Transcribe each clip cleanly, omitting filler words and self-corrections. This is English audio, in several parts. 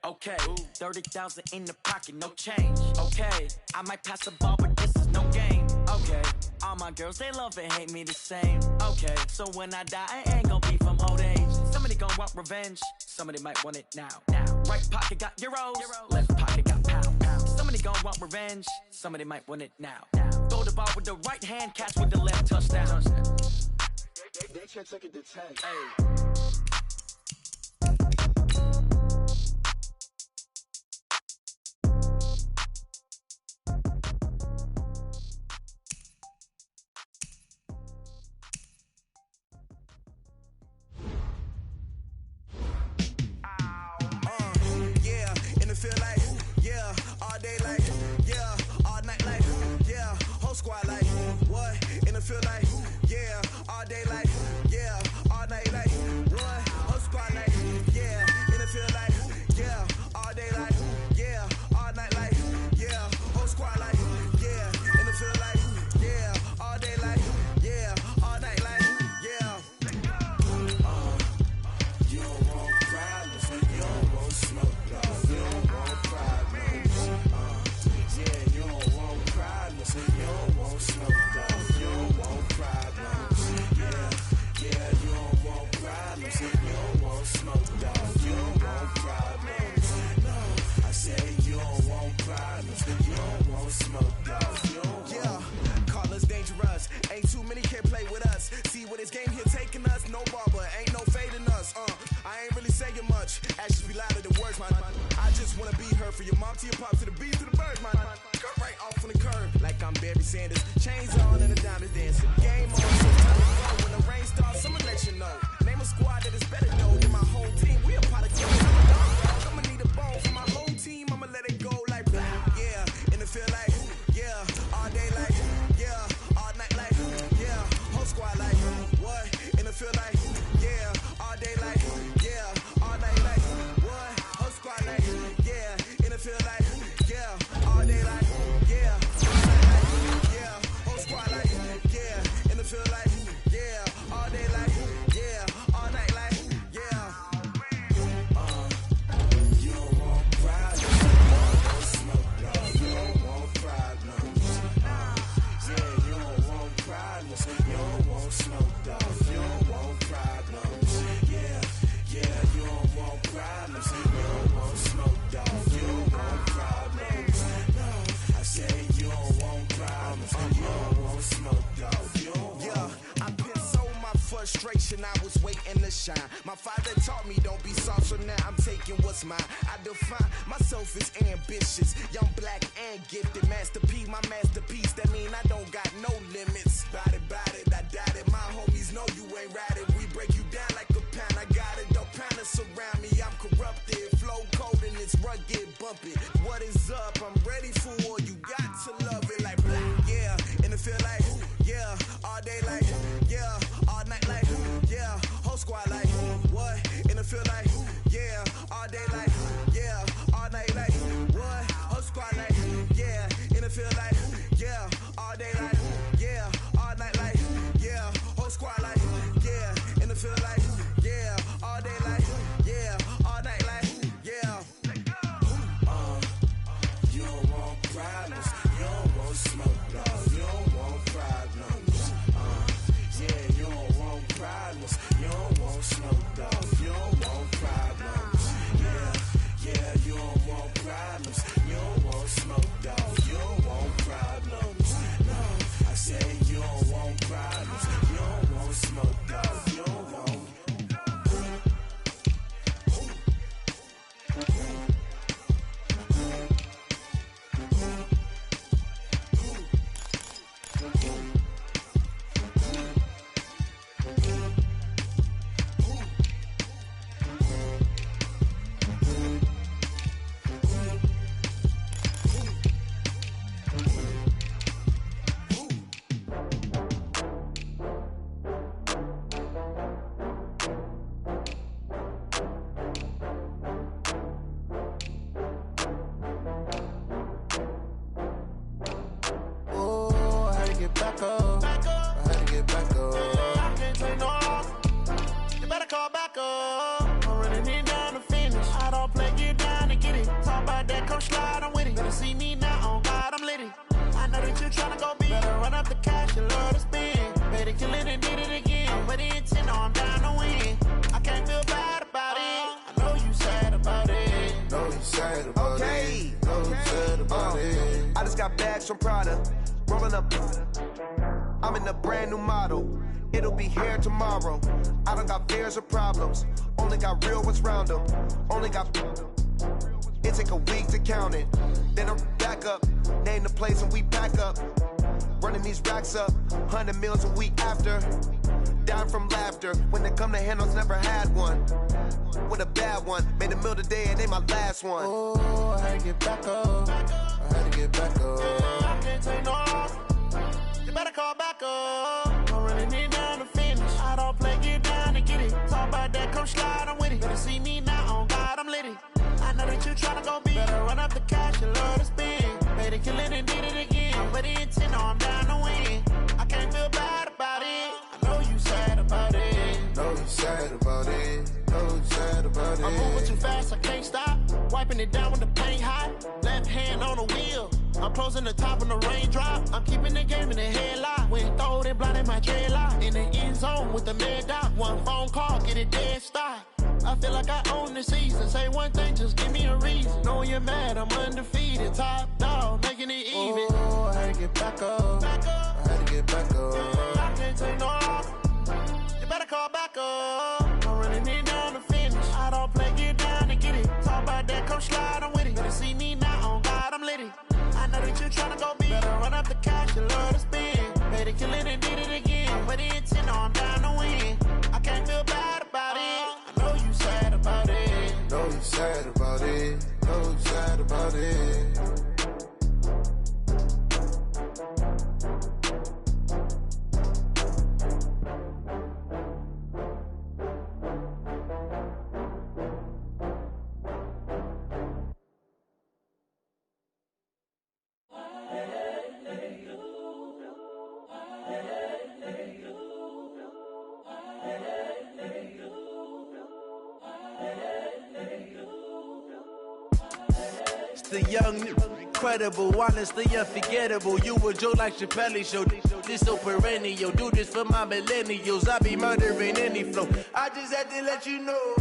Okay, 30,000 in the pocket, no change. Okay, I might pass the ball, but this is no game. Okay, all my girls, they love and hate me the same. Okay, so when I die, I ain't gon' be from old age. Somebody gon' want revenge, somebody might want it now. Right pocket got euros, left pocket got pound. Somebody gon' want revenge, somebody might want it now. Throw the ball with the right hand, catch with the left, touchdown. They can't take it to 10. Hey. Feel like, yeah, all day like, yeah, all night like, yeah, whole squad like, what? And it feel like, yeah, all day like, yeah, all night like, what? Whole squad like, yeah, and it feel like, yeah, all day like, yeah, all night like, yeah, whole squad like, yeah, and it feel like, yeah, all day like, yeah, all night like, yeah. You don't want problems, you don't want smoke, dog. You don't want problems. Yeah, you don't want problems. You don't want smoke, dog. You don't want problems. Yeah, you don't want problems. You don't want smoke, dog. You don't want problems. No, I said you don't want problems. You don't want smoke, dog. You don't want. Call us dangerous. Ain't too many can play with us. See what this game here taking us. No barber, ain't no fading us. I ain't really saying much. Actions be louder than words, man. I just wanna be heard for your mom to your pop to the beat to the birds, man. Cut right off on the curb like I'm Barry Sanders. Chains on and the diamonds dancing. Game on, so time to go. When the rain starts, I'ma let you know. Name a squad that is better though than my whole team. We a part of game. I'ma need a bone for my whole team. I'ma let it go like yeah, and it feel like yeah, all day like yeah, all night like yeah, whole squad like what? And it feel like yeah, all day like yeah, all night like what? Whole squad like yeah, and it feel like yeah, all day like yeah, all night like yeah, whole squad like yeah, and it feel like yeah, all day like yeah, all night like yeah. You don't want problems, you don't want smoke, dog. You don't want problems. Yeah, you don't want problems, you don't want smoke, dog. You don't want problems. Yeah, you don't want problems, you don't want smoke, dog. You don't want problems. No, I say you don't want problems, you don't want smoke, dog. You don't want. I pissed so my frustration, I was waiting to shine. My father taught me don't be soft, so now I'm taking what's mine. I define myself as ambitious, young, black, and gifted. Master P, my masterpiece. That mean I don't got no limits. Bout it, I doubt it. My homies know you ain't ratted. We break you down like a pound. I got it, don't pound us around me. I'm corrupted, flow cold and it's rugged, bumpy. What is up? I'm ready for war. You got to love it like black, yeah. And it feel like yeah, all day like yeah, all night like yeah, whole squad like what? And it feel like yeah, all day like yeah, all night like what? Whole squad like yeah, and it feel like yeah, all day like yeah, all night like yeah, whole squad like yeah, and it feel like yeah, all day like yeah, all night like yeah. You don't want sad about it. No sad about it. I just got bags from Prada, rolling up. I'm in a brand new model. It'll be here tomorrow. I don't got fears or problems. Only got real ones round them. Only got. It take a week to count it. Then I'm back up. Name the place and we pack up. Running these racks up. 100 meals a week after. Down from laughter. When they come to handles, never had one. With a bad one. Made a meal today and they my last one. Oh, I had to get back up. I had to get back up. I can't take no off. You better call back up. I'm running it down to finish. I don't play, get down to get it. Talk about that, come slide, I'm with it. Better see me now, on God, I'm litty. I know that you tryna go big. Better run up the cash, you love to spend. Better kill it and did it again. I'm with the intent, no, I'm down to win. I can't feel bad about it. I know you sad about it. No, you sad about it. No, you sad about it. I'm moving too fast, I can't stop. Wiping it down when the paint hot. Left hand on the wheel. I'm closing the top when the raindrop. I'm keeping the game in the headlock. When throwed and blinded my dreadlock. In the end zone with the mad dot. One phone call, get it dead stop. I feel like I own the season. Say one thing, just give me a reason. Knowing you're mad, I'm undefeated. Top dog, making it even. Oh, I had to get back up. I had to get back up. I can't take no off. You better call back up. I'm running it down to finish. I don't play, get down to get it. Talk about that, come slide, I'm with it. Better see me now, on God, I'm litty. I know that you tryna go big. Better run up the cash, you love to spend. Better kill it and did it again. But the intent, no, I'm down to win. I can't feel bad about it. I know you sad about it. No, you sad about it. No, you sad about it. The young, incredible, honestly unforgettable. You a Joe like Chappelle show. This so perennial. Do this for my millennials. I be murdering any flow. I just had to let you know.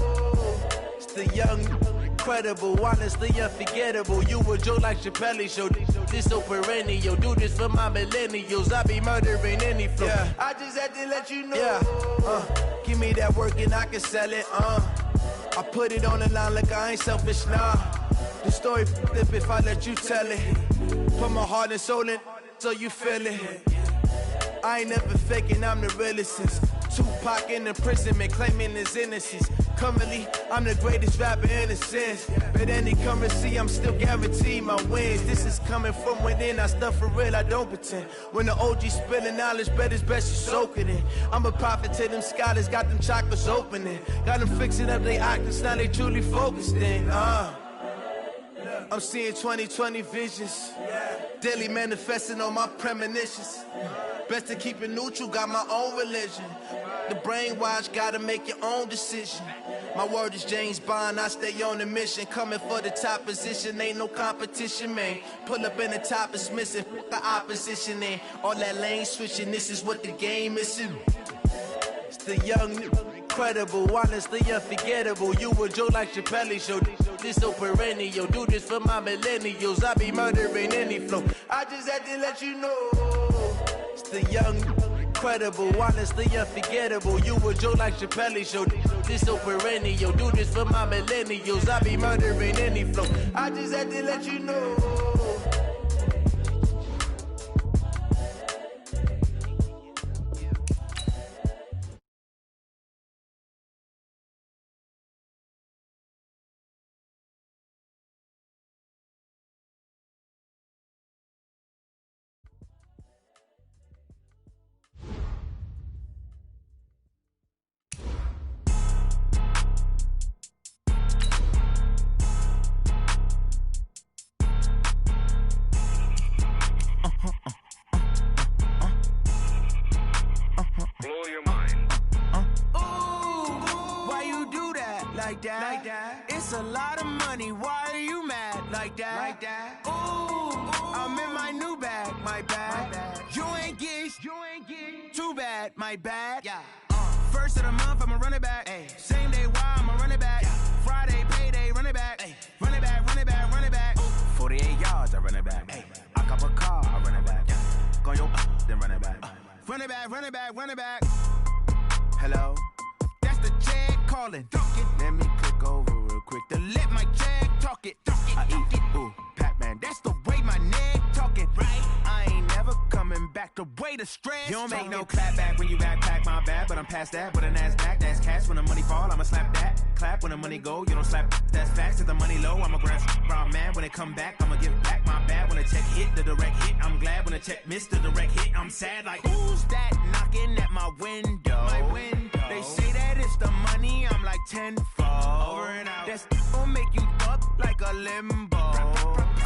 It's the young, incredible, honestly unforgettable. You a Joe like Chappelle show. This so perennial. Do this for my millennials. I be murdering any flow. Yeah. I just had to let you know. Yeah. Give me that work and I can sell it. I put it on the line like I ain't selfish, nah. The story flip if I let you tell it. Put my heart and soul in so you feel it. I ain't never faking, I'm the realest since Tupac in imprisonment, claiming his innocence. Currently, I'm the greatest rapper in a sense. But any currency, I'm still guaranteed my wins. This is coming from within, I stuff for real, I don't pretend. When the OG spilling knowledge, bet it's best you soak it in. I'm a prophet to them scholars, got them chakras opening. Got them fixing up they octaves, now they truly focused in. I'm seeing 2020 visions. Daily manifesting on my premonitions. Best to keep it neutral, got my own religion. The brainwash, gotta make your own decision. My word is James Bond, I stay on the mission. Coming for the top position, ain't no competition, man. Pull up in the top, it's missing, the opposition in. All that lane switching, this is what the game is in. It's the young, incredible, honestly unforgettable. You a Joe like Chappelle show. This so perennial. Do this for my millennials. I be murdering any flow. I just had to let you know. It's the young, incredible, honestly unforgettable. You a Joe like Chappelle show. This so perennial. Do this for my millennials. I be murdering any flow. I just had to let you know. Like that. It's a lot of money. Why are you mad like that? Ooh, I'm in my new bag, my bad. You ain't get too bad, my bad. Yeah. First of the month, I'ma run it back. Ay. Same day, why I'ma run it back. Yeah. Friday, payday, run it back. Ay. Run it back, run it back. run it back. Hello? That's the Jag calling. Let me click over real quick to let my Jag talk it. I eat, ooh, Pac-Man, that's the way my neck talking. Right? I ain't never coming back the way the stress. You don't make no clap back when you backpack, my bad, but I'm past that. With an ass back, that's cash. When the money fall, I'ma slap that. Clap when the money go, you don't slap. That's facts. If the money low, I'ma grab round man. When it come back, I'ma give back my bad. When the check hit, the direct hit, I'm glad. When the check missed the direct hit, I'm sad. Like, who's that knocking at my window? They say that it's the money, I'm like tenfold. Over and out. That's gon' make you fuck like a limbo.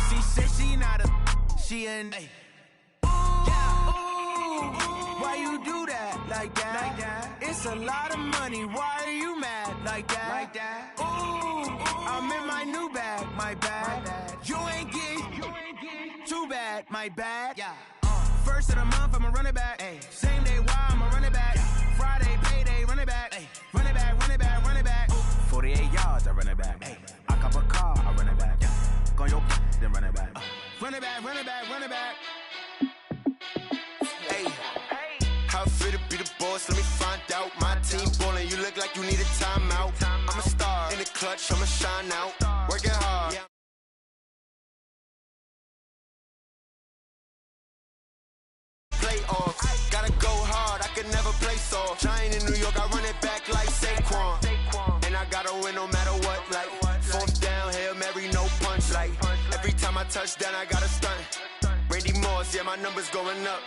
She said she not a, she an. Ay. Why you do that like that? It's a lot of money. Why are you mad like that? Ooh, I'm in my new bag, my bad. You ain't get too bad, my bad. Yeah. First of the month, I'ma run it back. Ay. Same day, why I'ma run it back. Yeah. Friday, payday, run it back. Ay. Run it back, run it back, run it back. Ooh. 48 yards, I run it back. Ay. I cop a car, I run it back. Yeah. Go your then run it back. Run it back, run it back, run it back. How fit to be the boss, let me find out. My team ballin', you look like you need a timeout. I'm a star in the clutch, I'ma shine out. Working hard. Playoffs, gotta go hard, I can never play soft. Giant in New York, I run it back like Saquon. And I gotta win no matter what, like fourth down, Hail Mary, no punch. Like every time I touch down, I gotta stunt. Randy Moss, yeah, my number's going up.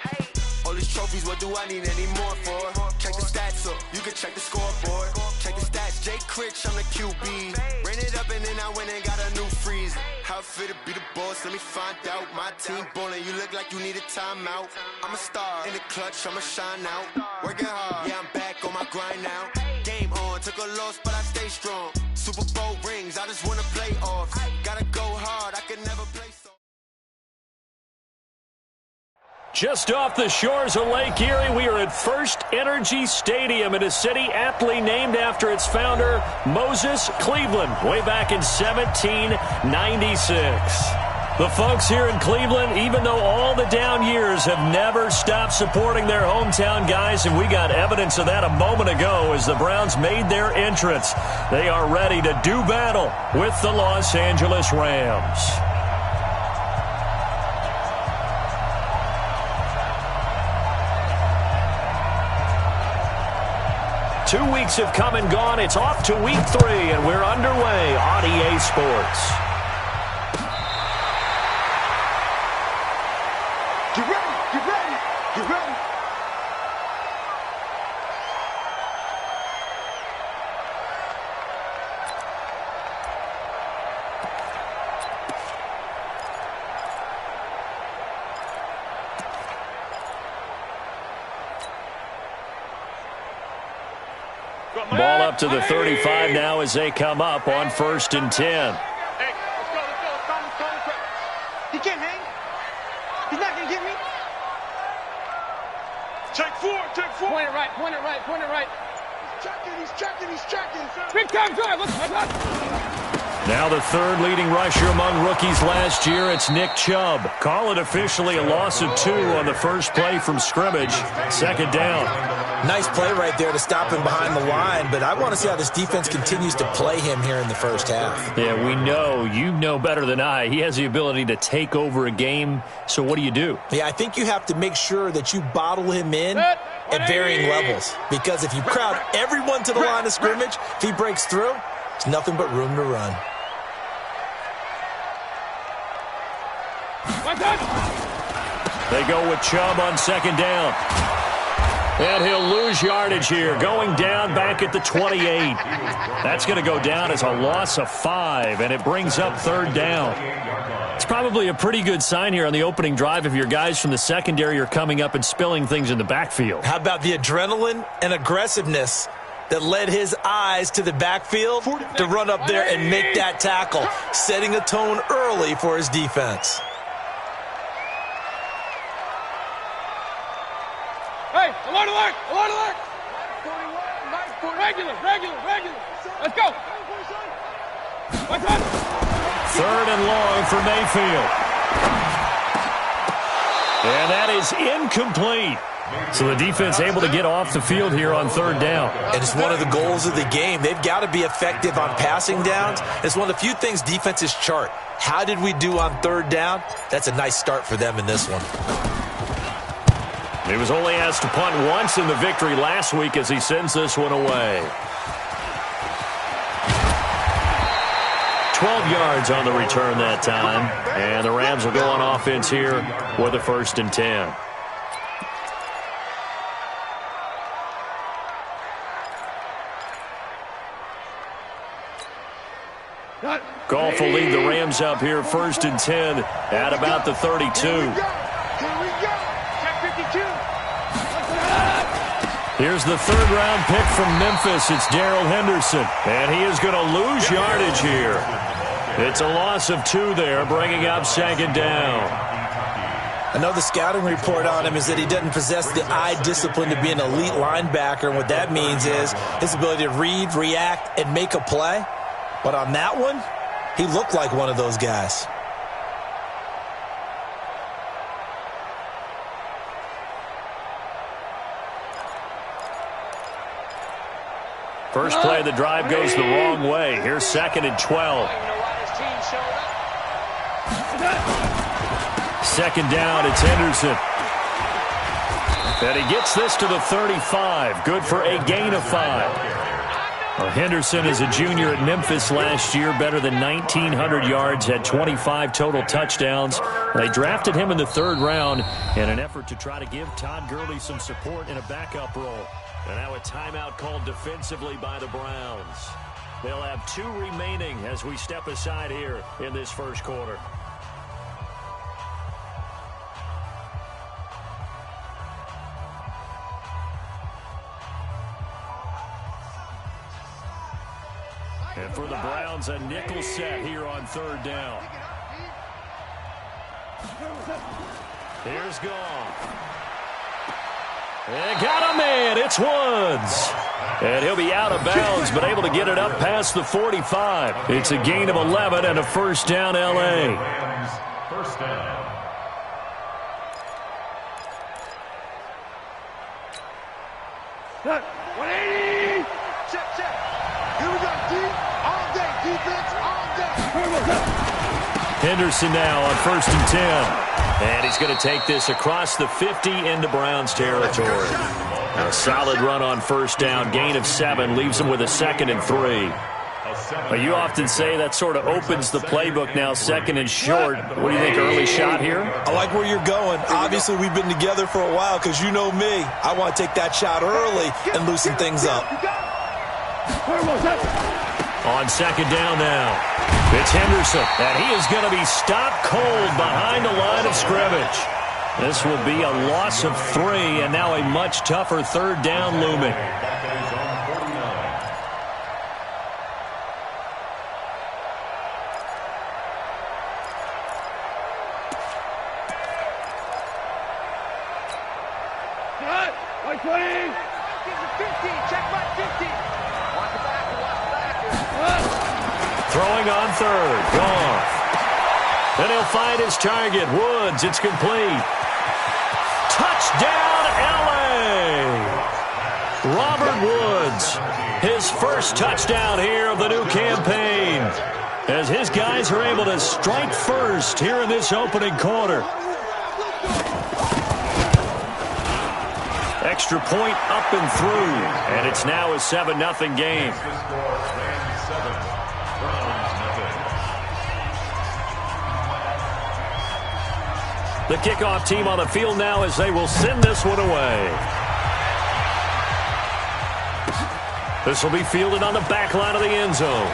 All these trophies, what do I need any more for? Check the stats up, you can check the scoreboard. Check the stats, Jake Critch, I'm the QB. Ran it up and then I went and got a new freeze. How fit to be the boss, let me find out. My team ballin', you look like you need a timeout. I'm a star in the clutch, I'ma shine out. Working hard, yeah, I'm back on my grind now. Game on, took a loss, but I stay strong. Super Bowl rings, I just wanna play off. Gotta go hard, I can never play so. Just off the shores of Lake Erie, we are at First Energy Stadium in a city aptly named after its founder, Moses Cleveland, way back in 1796. The folks here in Cleveland, even though all the down years, have never stopped supporting their hometown guys, and we got evidence of that a moment ago as the Browns made their entrance. They are ready to do battle with the Los Angeles Rams. 2 weeks have come and gone. It's off to week 3, and we're underway on EA Sports. Get ready, get ready, get ready. Ball up to the 35 now as they come up on 1st and 10. Hey, let's go, Crip. He can't hang. He's not going to get me. Take four. Point it right. He's checking. Big time drive, look. Now the third leading rusher among rookies last year, it's Nick Chubb. Call it officially a loss of 2 on the first play from scrimmage. 2nd down. Nice play right there to stop him behind the line, but I want to see how this defense continues to play him here in the first half. Yeah, we know. You know better than I. He has the ability to take over a game, so what do? Yeah, I think you have to make sure that you bottle him in at varying levels, because if you crowd everyone to the line of scrimmage, if he breaks through, it's nothing but room to run. They go with Chubb on 2nd down. And he'll lose yardage here, going down back at the 28. That's going to go down as a loss of 5, and it brings up 3rd down. It's probably a pretty good sign here on the opening drive if your guys from the secondary are coming up and spilling things in the backfield. How about the adrenaline and aggressiveness that led his eyes to the backfield to run up there and make that tackle, setting a tone early for his defense. Hey, alert! Regular. Let's go. 3rd and long for Mayfield. And that is incomplete. So the defense able to get off the field here on third down. And it's one of the goals of the game. They've got to be effective on passing downs. It's one of the few things defenses chart. How did we do on third down? That's a nice start for them in this one. He was only asked to punt once in the victory last week as he sends this one away. 12 yards on the return that time. And the Rams will go on offense here with a 1st and 10. Goff will lead the Rams up here 1st and 10 at about the 32. Here's the 3rd-round pick from Memphis. It's Darrell Henderson, and he is going to lose yardage here. It's a loss of 2 there, bringing up 2nd down. I know the scouting report on him is that he doesn't possess the eye discipline to be an elite linebacker, and what that means is his ability to read, react, and make a play. But on that one, he looked like one of those guys. First play of the drive goes the wrong way. Here's 2nd and 12. 2nd down, it's Henderson. And he gets this to the 35. Good for a gain of 5. Well, Henderson is a junior at Memphis last year, better than 1,900 yards, had 25 total touchdowns. They drafted him in the 3rd round in an effort to try to give Todd Gurley some support in a backup role. And now a timeout called defensively by the Browns. They'll have 2 remaining as we step aside here in this 1st quarter. And for the Browns, a nickel set here on 3rd down. Here's Goff. And got a man. It's Woods. And he'll be out of bounds, but able to get it up past the 45. It's a gain of 11 and a 1st down, L.A. 1st down. Set. 180. Check. Here we go. Deep. All day. Defense. All day. Henderson now on 1st and 10. And he's going to take this across the 50 into Browns territory. A solid run on 1st down. Gain of 7 leaves him with a 2nd and 3. You often say that sort of opens the playbook now, 2nd and short. What do you think, early shot here? I like where you're going. Obviously, we've been together for a while because you know me. I want to take that shot early and loosen things up. On 2nd down now, it's Henderson, and he is going to be stopped cold behind the line of scrimmage. This will be a loss of 3, and now a much tougher 3rd down looming. Throwing on 3rd, Goff. And he'll find his target, Woods. It's complete. Touchdown, L.A. Robert Woods, his 1st touchdown here of the new campaign, as his guys are able to strike first here in this opening quarter. Extra point up and through, and it's now a 7-0 game. The kickoff team on the field now as they will send this one away. This will be fielded on the back line of the end zone.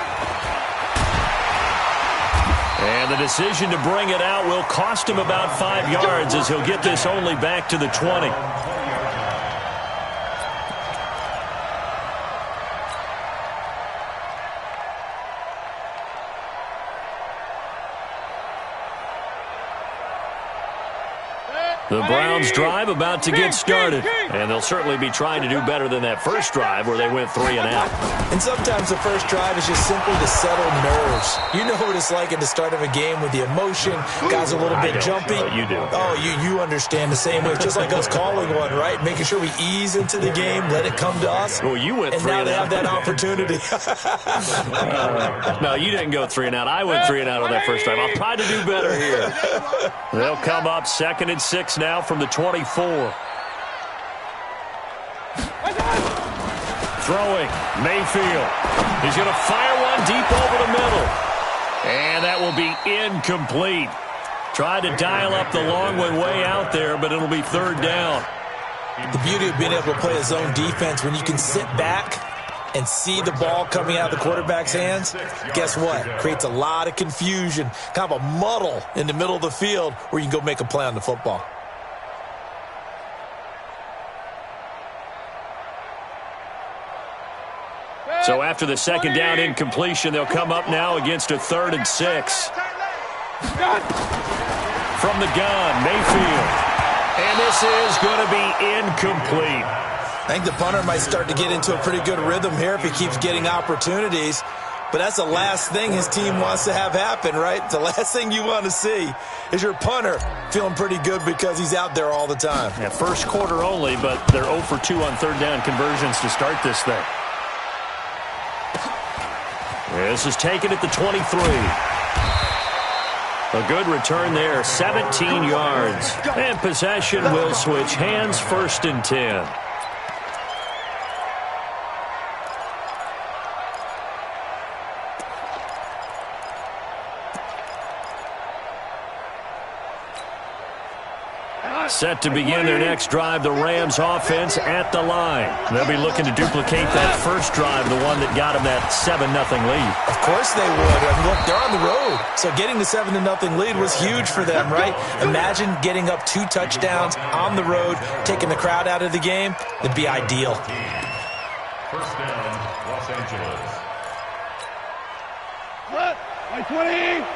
And the decision to bring it out will cost him about 5 yards as he'll get this only back to the 20. The Browns drive about to get started, and they'll certainly be trying to do better than that first drive where they went 3 and out. And sometimes the first drive is just simply to settle nerves. You know what it's like at the start of a game with the emotion, guys a little bit jumpy. You do. Oh, you understand the same way. It's just like us calling one, right? Making sure we ease into the game, let it come to us. Well, you went 3 and out. And now they and have that opportunity. No, you didn't go 3 and out. I went 3 and out on that first drive. I'll try to do better here. They'll come up 2nd and 6 now from the 24. Throwing, Mayfield. He's going to fire one deep over the middle. And that will be incomplete. Tried to dial up the long one way out there, but it'll be 3rd down. The beauty of being able to play a zone defense when you can sit back and see the ball coming out of the quarterback's hands, guess what? Creates a lot of confusion, kind of a muddle in the middle of the field where you can go make a play on the football. So after the 2nd down incompletion, they'll come up now against a 3rd and 6. From the gun, Mayfield. And this is going to be incomplete. I think the punter might start to get into a pretty good rhythm here if he keeps getting opportunities. But that's the last thing his team wants to have happen, right? The last thing you want to see is your punter feeling pretty good because he's out there all the time. Yeah, first quarter only, but they're 0 for 2 on 3rd down conversions to start this thing. This is taken at the 23. A good return there, 17 yards. And possession will switch hands, 1st and 10. Set to begin their next drive, the Rams offense at the line. They'll be looking to duplicate that first drive, the one that got them that 7-0 lead. Of course they would. And look, they're on the road. So getting the 7-0 lead was huge for them, right? Imagine getting up 2 touchdowns on the road, taking the crowd out of the game. It'd be ideal. First down, Los Angeles. What? 20.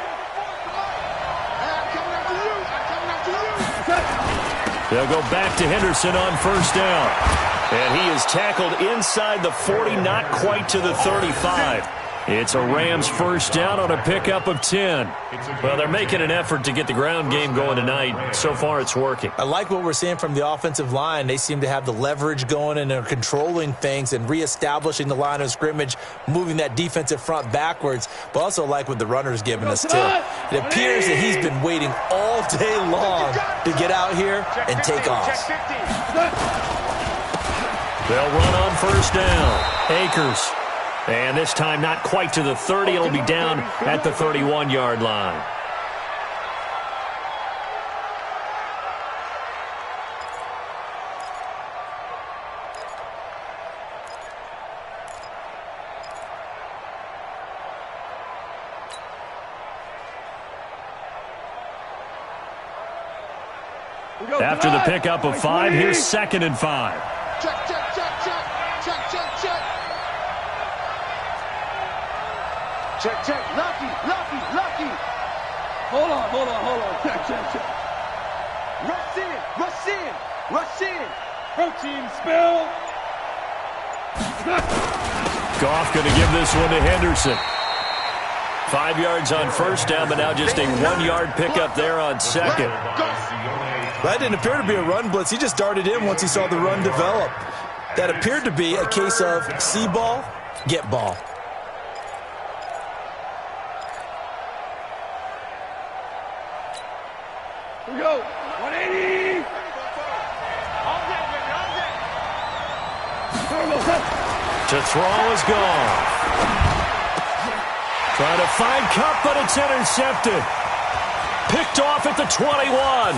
They'll go back to Henderson on 1st down. And he is tackled inside the 40, not quite to the 35. It's a Rams 1st down on a pickup of 10. Well, they're making an effort to get the ground game going tonight. So far, it's working. I like what we're seeing from the offensive line. They seem to have the leverage going and they're controlling things and reestablishing the line of scrimmage, moving that defensive front backwards, but also like what the runner's giving us, too. It appears that he's been waiting all day long to get out here and take off. They'll run on 1st down. Akers. And this time not quite to the 30. It'll be down at the 31-yard line. After the pickup of 5, here's 2nd and 5. Check, check, check, check. Check, check, check. Check, check. Lucky, lucky, lucky. Hold on. Check, check, check. Rush in, rush in, rush in. Protein spill. Goff going to give this one to Henderson. 5 yards on 1st down, but now just a 1-yard pickup there on 2nd. That didn't appear to be a run blitz. He just darted in once he saw the run develop. That appeared to be a case of see ball, get ball. Here we go. 180. To throw is gone. Trying to find Cup, but it's intercepted. Picked off at the 21.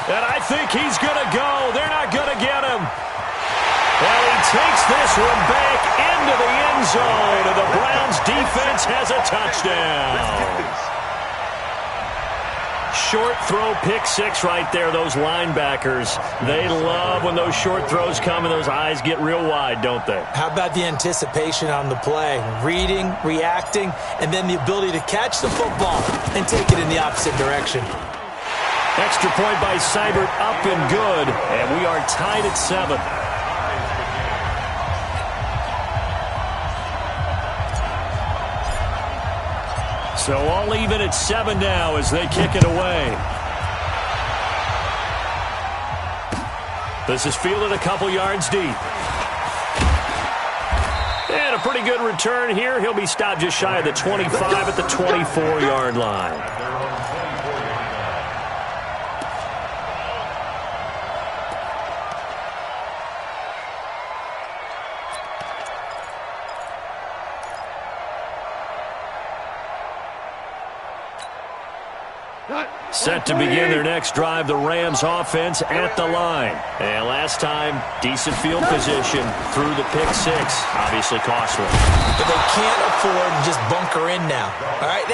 And I think he's going to go. They're not going to get him. Well, he takes this one back into the end zone, and the Browns defense has a touchdown. Short throw, pick 6 right there. Those linebackers, they love when those short throws come and those eyes get real wide, don't they? How about the anticipation on the play? Reading, reacting, and then the ability to catch the football and take it in the opposite direction. Extra point by Seibert, up and good. And we are tied at 7. So all even at 7 now as they kick it away. This is fielded a couple yards deep. And a pretty good return here. He'll be stopped just shy of the 25 at the 24-yard line. Set to begin their next drive, the Rams offense at the line. And last time, decent field position through the pick 6. Obviously costly. But they can't afford to just bunker in now. All right,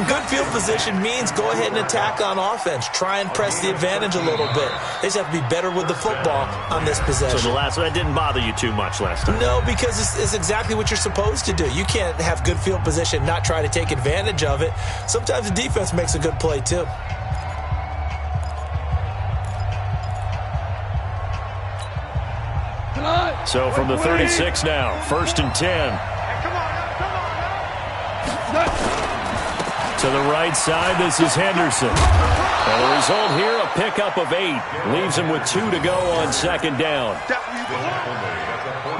good field position means go ahead and attack on offense. Try and press the advantage a little bit. They just have to be better with the football on this possession. So that didn't bother you too much last time? No, because it's exactly what you're supposed to do. You can't have good field position, not try to take advantage of it. Sometimes the defense makes a good play too. So from the 36 now, 1st and 10. To the right side, this is Henderson. And the result here, a pickup of 8. Leaves him with 2 to go on 2nd down.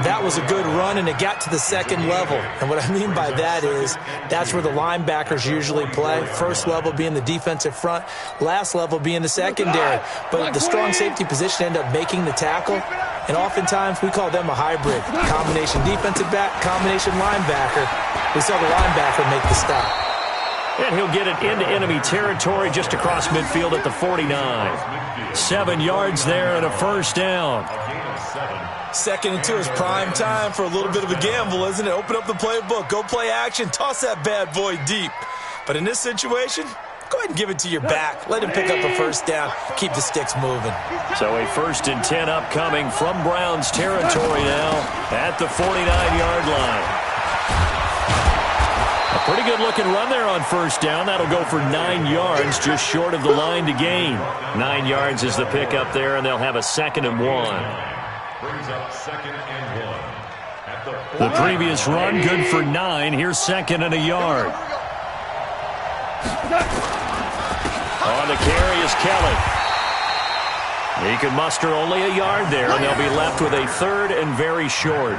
That was a good run, and it got to the 2nd level. And what I mean by that is that's where the linebackers usually play. First level being the defensive front, last level being the secondary. But the strong safety position ended up making the tackle. And oftentimes we call them a hybrid. Combination defensive back, combination linebacker. We saw the linebacker make the stop. And he'll get it into enemy territory just across midfield at the 49. 7 yards there and a 1st down. 2nd and 2 is prime time for a little bit of a gamble, isn't it? Open up the playbook, go play action, toss that bad boy deep. But in this situation, go ahead and give it to your back. Let him pick up a 1st down. Keep the sticks moving. So a 1st and 10 upcoming from Browns territory now at the 49-yard line. A pretty good-looking run there on 1st down. That'll go for 9 yards, just short of the line to gain. 9 yards is the pickup there, and they'll have a 2nd and 1. Brings up 2nd and 1. At The previous run, good for 9. Here's 2nd and a yard. On the carry is Kelly. He can muster only a yard there, and they'll be left with a 3rd and very short.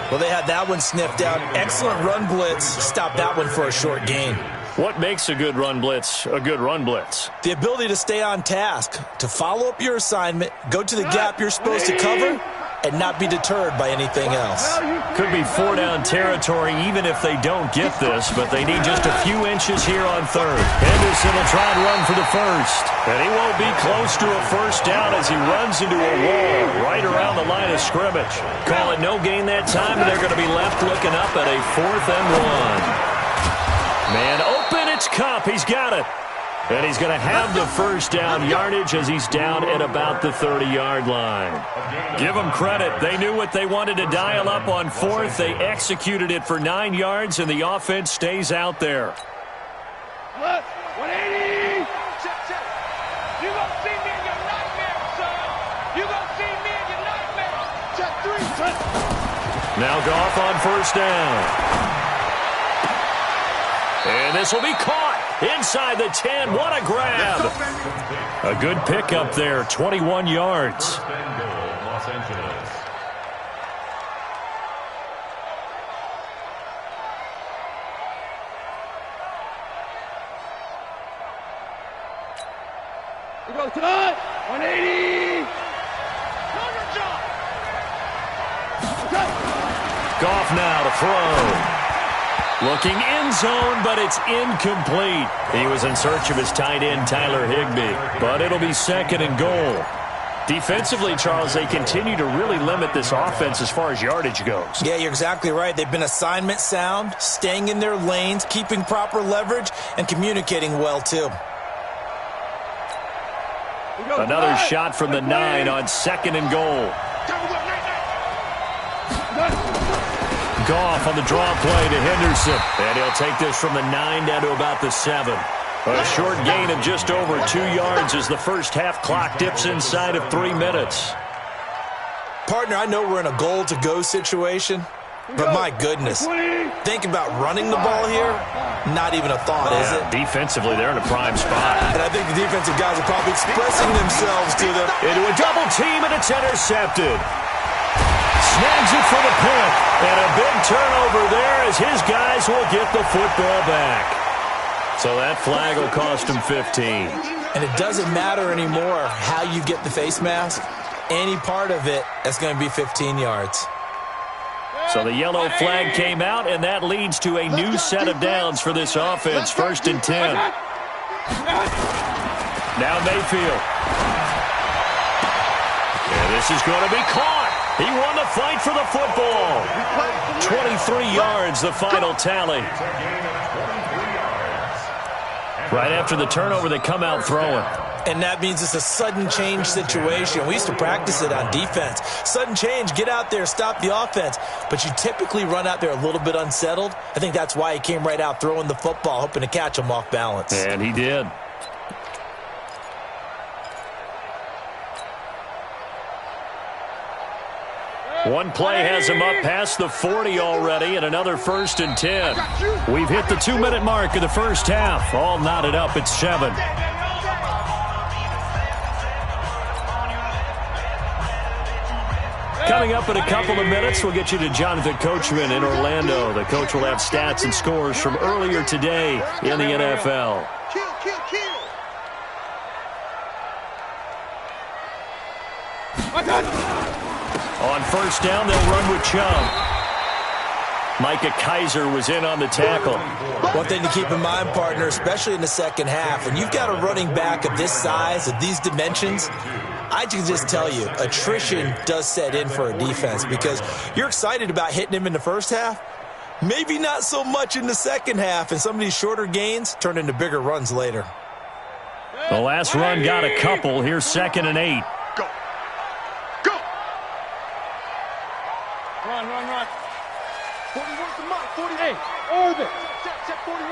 Well, they had that one sniffed out. Excellent run blitz. Stop that one for a short gain. What makes a good run blitz a good run blitz? The ability to stay on task, to follow up your assignment, go to the gap you're supposed to cover, and not be deterred by anything else. Could be 4-down territory even if they don't get this, but they need just a few inches here on 3rd. Henderson will try and run for the 1st, and he won't be close to a 1st down as he runs into a wall right around the line of scrimmage. Call it no gain that time, and they're going to be left looking up at a 4th and 1. Man open, it's Kupp. He's got it. And he's going to have the 1st down yardage as he's down at about the 30-yard line. Give them credit. They knew what they wanted to dial up on 4th. They executed it for 9 yards, and the offense stays out there. 180! Check. You gonna see me in your nightmare, son. You gonna see me in your nightmare. Check 3, check. Now Goff on 1st down. And this will be caught inside the 10. What a grab. A good pickup there, 21 yards. First and goal, Los Angeles. We go tonight. 180. Goff now to throw. Looking end zone, but it's incomplete. He was in search of his tight end, Tyler Higbee. But it'll be 2nd and goal. Defensively, Charles, they continue to really limit this offense as far as yardage goes. Yeah, you're exactly right. They've been assignment sound, staying in their lanes, keeping proper leverage, and communicating well, too. Another shot from the 9 on 2nd and goal. Goff on the draw play to Henderson. And he'll take this from the 9 down to about the 7. A short gain of just over 2 yards as the first half clock dips inside of 3 minutes. Partner, I know we're in a goal-to-go situation, but my goodness, think about running the ball here, not even a thought, is it? Defensively, they're in a prime spot. And I think the defensive guys are probably expressing themselves to them. Into a double team, and it's intercepted. Snags it for the pick, and a big turnover there as his guys will get the football back. So that flag will cost him 15. And it doesn't matter anymore how you get the face mask. Any part of it, that's going to be 15 yards. So the yellow flag came out, and that leads to a new set of downs for this offense. 1st and 10. Now Mayfield. And this is going to be caught. He won the fight for the football. 23 yards, the final tally. Right after the turnover, they come out throwing. And that means it's a sudden change situation. We used to practice it on defense. Sudden change, get out there, stop the offense. But you typically run out there a little bit unsettled. I think that's why he came right out throwing the football, hoping to catch him off balance. And he did. One play has him up past the 40 already, and another 1st and 10. We've hit the 2-minute mark of the first half. All knotted up at 7. Coming up in a couple of minutes, we'll get you to Jonathan Coachman in Orlando. The coach will have stats and scores from earlier today in the NFL. On 1st down, they'll run with Chubb. Micah Kaiser was in on the tackle. One thing to keep in mind, partner, especially in the second half, when you've got a running back of this size, of these dimensions, I can just tell you, attrition does set in for a defense because you're excited about hitting him in the first half. Maybe not so much in the second half, and some of these shorter gains turn into bigger runs later. The last run got a couple. Here's 2nd and 8. Go. Go. Run. 41 to mark. 48. Orbit. Check 41.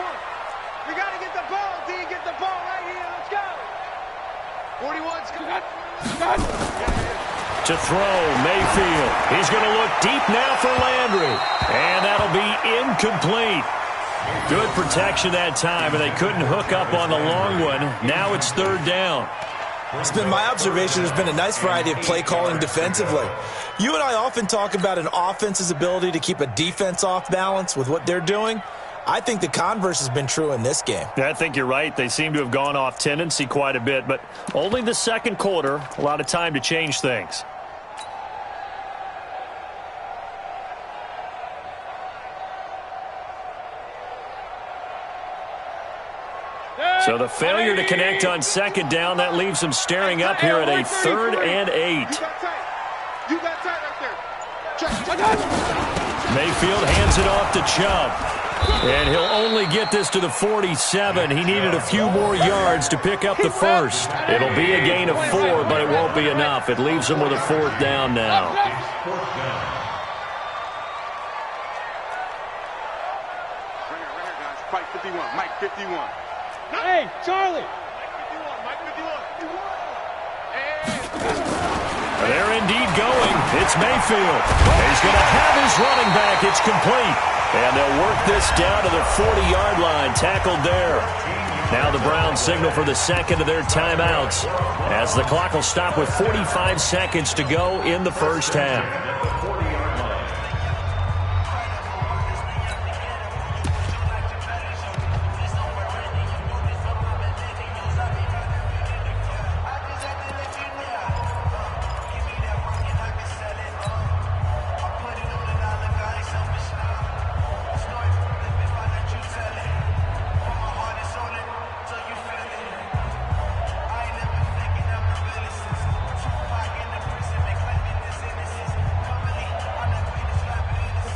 We got to get the ball, D. Get the ball right here. Let's go. 41's good. To throw, Mayfield. He's going to look deep now for Landry. And that'll be incomplete. Good protection that time, and they couldn't hook up on the long one. Now it's 3rd down. It's been my observation there's been a nice variety of play calling defensively. You and I often talk about an offense's ability to keep a defense off balance with what they're doing. I think the converse has been true in this game. Yeah, I think you're right. They seem to have gone off tendency quite a bit, but only the second quarter, a lot of time to change things. So the failure to connect on 2nd down, that leaves them staring up here at a 3rd and 8. You got tight right there. Mayfield hands it off to Chubb. And he'll only get this to the 47. He needed a few more yards to pick up the first. It'll be a gain of 4, but it won't be enough. It leaves him with a 4th down now. Right here, guys. Fight 51. Mike 51. Hey, Charlie. Mike 51. They're indeed going. It's Mayfield. He's going to have his running back. It's complete. And they'll work this down to the 40-yard line. Tackled there. Now the Browns signal for the second of their timeouts as the clock will stop with 45 seconds to go in the first half.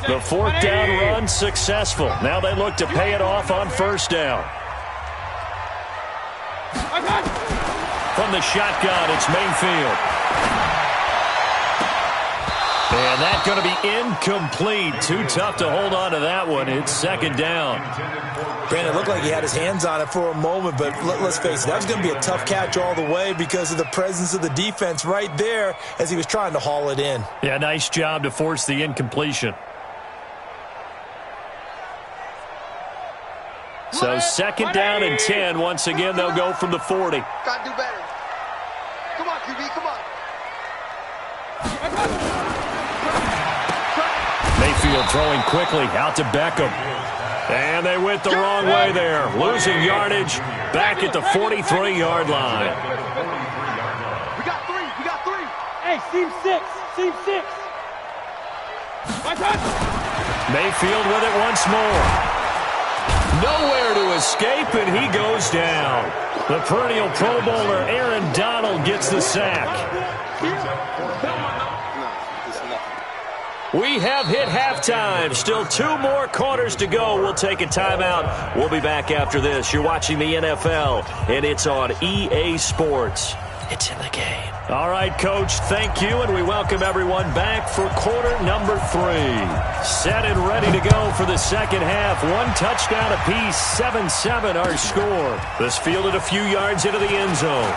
The 4th down run successful. Now they look to pay it off on 1st down. From the shotgun, it's Mayfield. And that's going to be incomplete. Too tough to hold on to that one. It's second down. Brandon, it looked like he had his hands on it for a moment, but let's face it, that was going to be a tough catch all the way because of the presence of the defense right there as he was trying to haul it in. Yeah, nice job to force the incompletion. So second down and 10. Once again, they'll go from the 40. Gotta do better. Come on, QB, come on. Mayfield throwing quickly out to Beckham. And they went the wrong way there. Losing yardage back at the 43-yard line. We got three. Hey, seam six. Mayfield with it once more. Nowhere to escape, and he goes down. The perennial Pro Bowler Aaron Donald gets the sack. We have hit halftime. Still 2 more quarters to go. We'll take a timeout. We'll be back after this. You're watching the NFL, and it's on EA Sports. It's in the game. All right, Coach, thank you, and we welcome everyone back for quarter number 3. Set and ready to go for the second half. 1 touchdown apiece, 7-7 our score. This fielded a few yards into the end zone.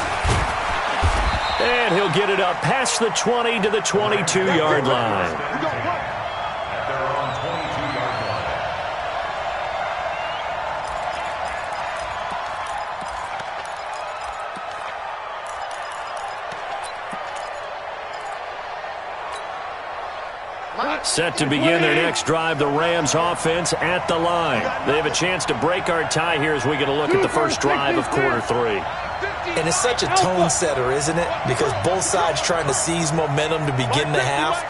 And he'll get it up past the 20 to the 22-yard line. Set to begin their next drive, the Rams offense at the line. They have a chance to break our tie here as we get a look at the first drive of quarter 3. And it's such a tone setter, isn't it? Because both sides trying to seize momentum to begin the half.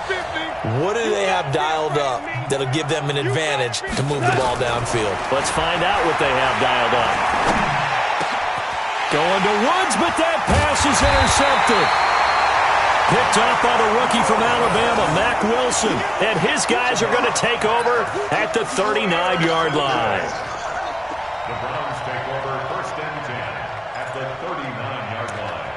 What do they have dialed up that'll give them an advantage to move the ball downfield? Let's find out what they have dialed up. Going to Woods, but that pass is intercepted. Picked off by the rookie from Alabama, Mack Wilson. And his guys are going to take over at the 39-yard line. The Browns take over first and 10 at the 39-yard line.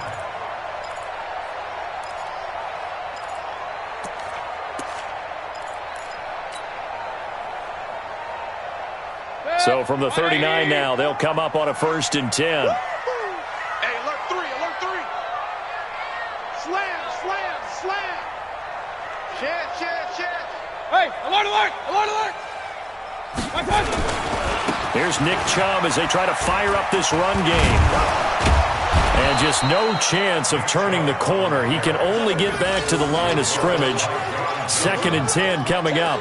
So from the 39 now, they'll come up on a first and 10. Hey, alert 3. Slam. Chance. Hey, alert. Here's Nick Chubb as they try to fire up this run game. And just no chance of turning the corner. He can only get back to the line of scrimmage. Second and 10 coming up.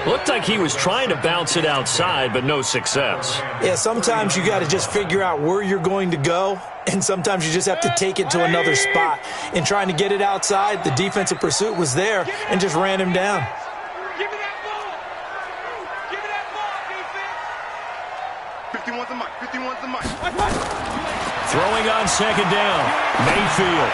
Looked like he was trying to bounce it outside, but no success. Yeah, sometimes you got to just figure out where you're going to go, and sometimes you just have to take it to another spot. In trying to get it outside, the defensive pursuit was there and just ran him down. Give me that ball, defense. 51's the mic. Throwing on second down, Mayfield.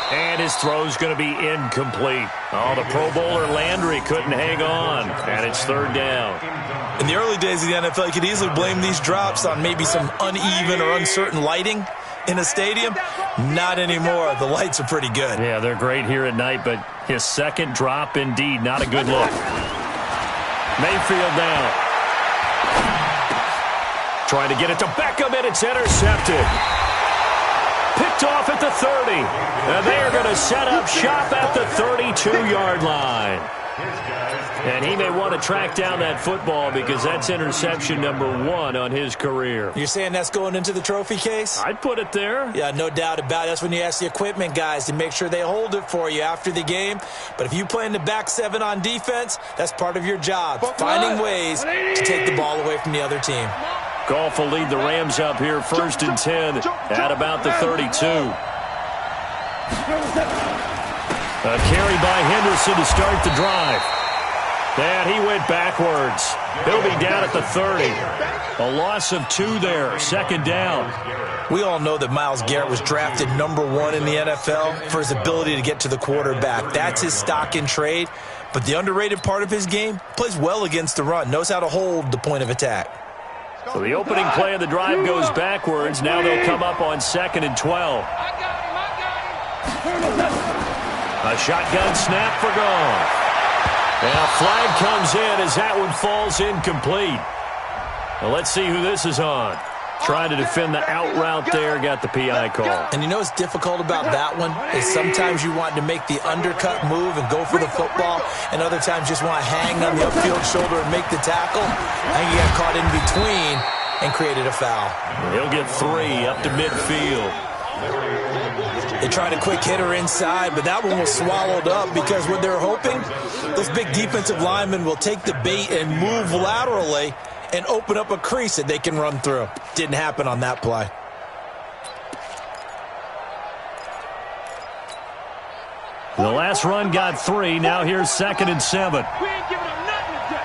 And his throw's going to be incomplete. Oh, the Pro Bowler Landry couldn't hang on, and it's third down. In the early days of the NFL, you could easily blame these drops on maybe some uneven or uncertain lighting in a stadium. Not anymore. The lights are pretty good. Yeah, they're great here at night, but his second drop, indeed, not a good look. Mayfield down. Trying to get it to Beckham, and it's intercepted. Picked off at the 30. And they are going to set up shop at the 32-yard line. And he may want to track down that football because that's interception number 1 on his career. You're saying that's going into the trophy case? I'd put it there. Yeah, no doubt about it. That's when you ask the equipment guys to make sure they hold it for you after the game. But if you play in the back 7 on defense, that's part of your job, finding ways to take the ball away from the other team. Goff will lead the Rams up here first and 10 at about the 32. A carry by Henderson to start the drive. And he went backwards. He'll be down at the 30. A loss of 2 there. Second down. We all know that Myles Garrett was drafted number 1 in the NFL for his ability to get to the quarterback. That's his stock in trade. But the underrated part of his game, plays well against the run, knows how to hold the point of attack. So the opening play of the drive goes backwards. Now they'll come up on second and 12. A shotgun snap for Goff. And a flag comes in as that one falls incomplete. Well, let's see who this is on. Trying to defend the out route there, got the PI call. And you know what's difficult about that one is sometimes you want to make the undercut move and go for the football, and other times just want to hang on the upfield shoulder and make the tackle. I think he got caught in between and created a foul. He'll get 3 up to midfield. They tried a quick hitter inside, but that one was swallowed up because what they're hoping, those big defensive linemen will take the bait and move laterally and open up a crease that they can run through. Didn't happen on that play. The last run got 3. Now here's 2nd and 7. We ain't giving him nothing today.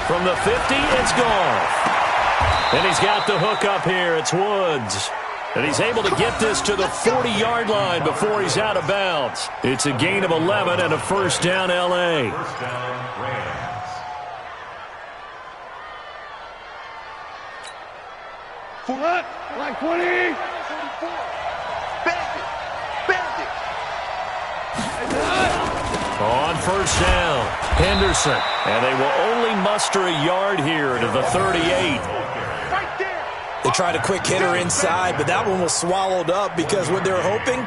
From the 50, it's Goff. And he's got the hook up here. It's Woods. And he's able to get this to the 40-yard line before he's out of bounds. It's a gain of 11 and a first down, L.A. First down, Rams. What? Like 20? On first down, Henderson. And they will only muster a yard here to the 38. They tried a quick hitter inside, but that one was swallowed up because what they're hoping,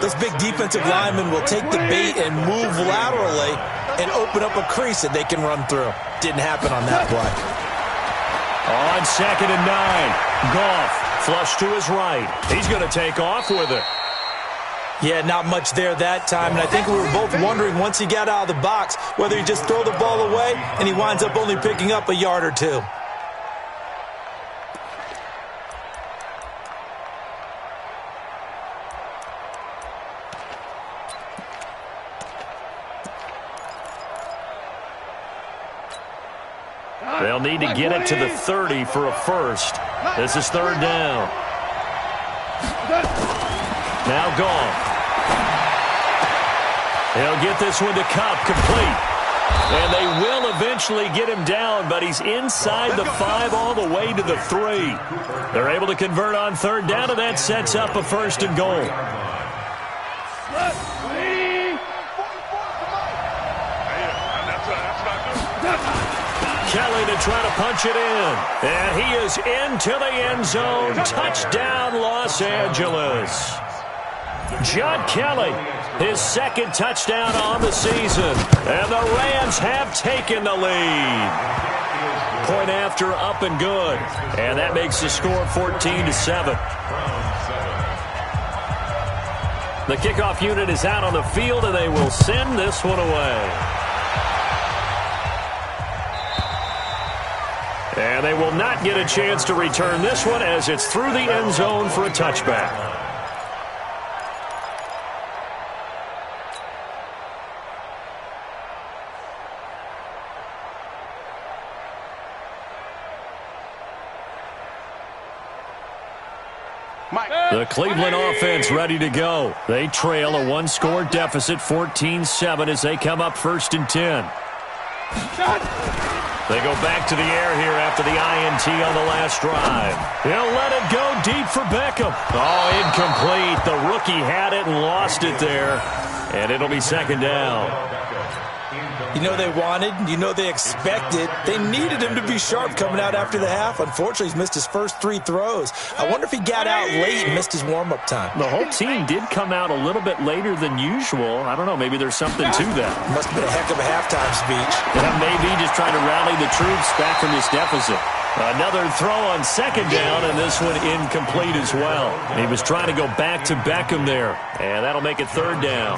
those big defensive linemen will take the bait and move laterally and open up a crease that they can run through. Didn't happen on that play. On 2nd and 9, Goff flush to his right. He's going to take off with it. Yeah, not much there that time, and I think we were both wondering once he got out of the box whether he just throw the ball away and he winds up only picking up a yard or 2. They'll need to get it to the 30 for a first. This is 3rd down. Now Goff. He'll get this one to Cup, complete. And they will eventually get him down, but he's inside the 5 all the way to the 3. They're able to convert on 3rd down, and that sets up a 1st and goal. Kelly to try to punch it in. And he is into the end zone. Touchdown, Los Angeles. John Kelly, his 2nd touchdown on the season. And the Rams have taken the lead. Point after, up and good. And that makes the score 14-7. The kickoff unit is out on the field, and they will send this one away. And they will not get a chance to return this one as it's through the end zone for a touchback. The Cleveland offense ready to go. They trail a 1-score deficit, 14-7, as they come up 1st and 10. They go back to the air here after the INT on the last drive. He'll let it go deep for Beckham. Oh, incomplete. The rookie had it and lost it there. And it'll be 2nd down. You know they wanted, you know they expected. They needed him to be sharp coming out after the half. Unfortunately, he's missed his first 3 throws. I wonder if he got out late and missed his warm-up time. The whole team did come out a little bit later than usual. I don't know, maybe there's something to that. Must have been a heck of a halftime speech. Yeah, maybe just trying to rally the troops back from this deficit. Another throw on 2nd down, and this one incomplete as well. He was trying to go back to Beckham there, and that'll make it 3rd down.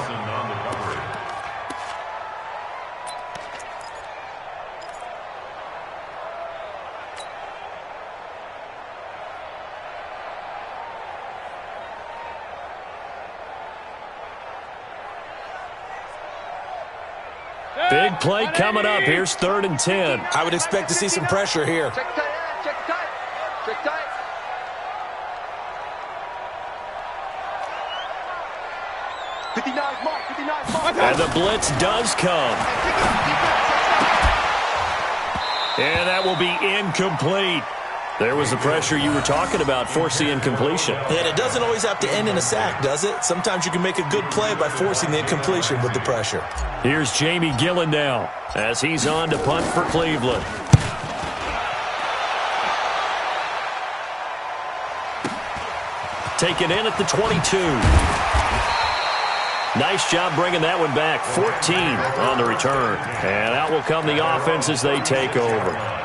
Big play coming up. Here's 3rd and 10. I would expect to see some pressure here. Check tight, check tight, check tight. And the blitz does come. And that will be incomplete. There was the pressure you were talking about, forcing incompletion. And it doesn't always have to end in a sack, does it? Sometimes you can make a good play by forcing the incompletion with the pressure. Here's Jamie Gillen now as he's on to punt for Cleveland. Taken in at the 22. Nice job bringing that one back. 14 on the return. And out will come the offense as they take over.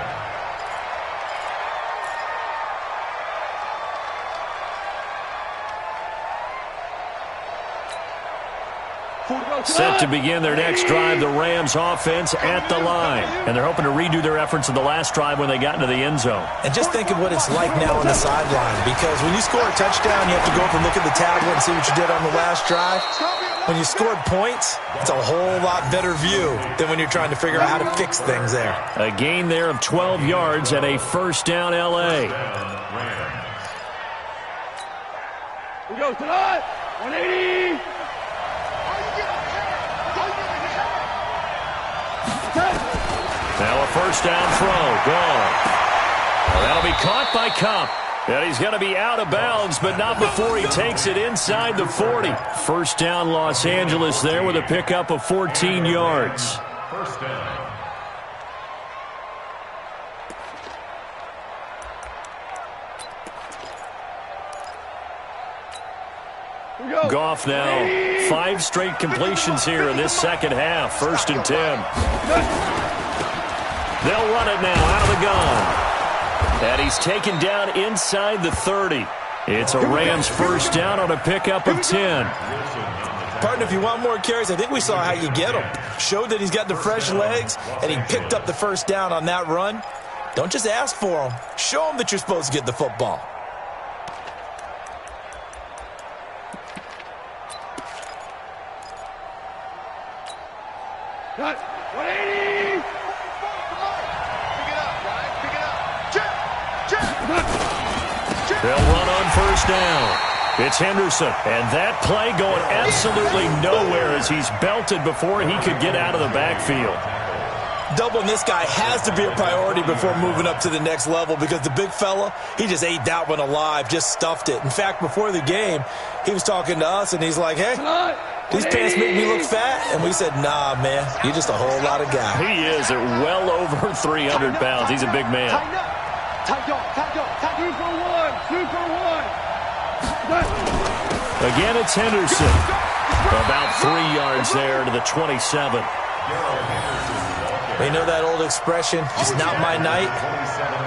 Set to begin their next drive, the Rams offense at the line. And they're hoping to redo their efforts of the last drive when they got into the end zone. And just think of what it's like now on the sideline, because when you score a touchdown, you have to go up and look at the tablet and see what you did on the last drive. When you scored points, it's a whole lot better view than when you're trying to figure out how to fix things there. A gain there of 12 yards and a first down L.A. We go tonight. 180. Now a first down throw. Gone. Well, that'll be caught by Cup. And he's going to be out of bounds, but not before he takes it inside the 40. First down Los Angeles there with a pickup of 14 yards. First down. Goff now 5 straight completions here in this second half. 1st and 10. They'll run it now out of the gun. And he's taken down inside the 30. It's a Rams first down on a pickup of 10. Partner, if you want more carries, I think we saw how you get him. Showed that he's got the fresh legs, and he picked up the first down on that run. Don't just ask for him. Show him that you're supposed to get the football. Got 180. Pick it up, guys. Pick it up. Check. They'll run on first down. It's Henderson, and that play going absolutely nowhere as he's belted before he could get out of the backfield. Doubling this guy has to be a priority before moving up to the next level, because the big fella, he just ate that one alive, just stuffed it. In fact, before the game, he was talking to us, and he's like, hey, these pants make me look fat. And we said, nah, man, you're just a whole lot of guy. He is at well over 300 pounds. He's a big man. Tight up. 2 for 1. 2 for 1. Again, it's Henderson. About 3 yards there to the 27. You know that old expression, it's not my night?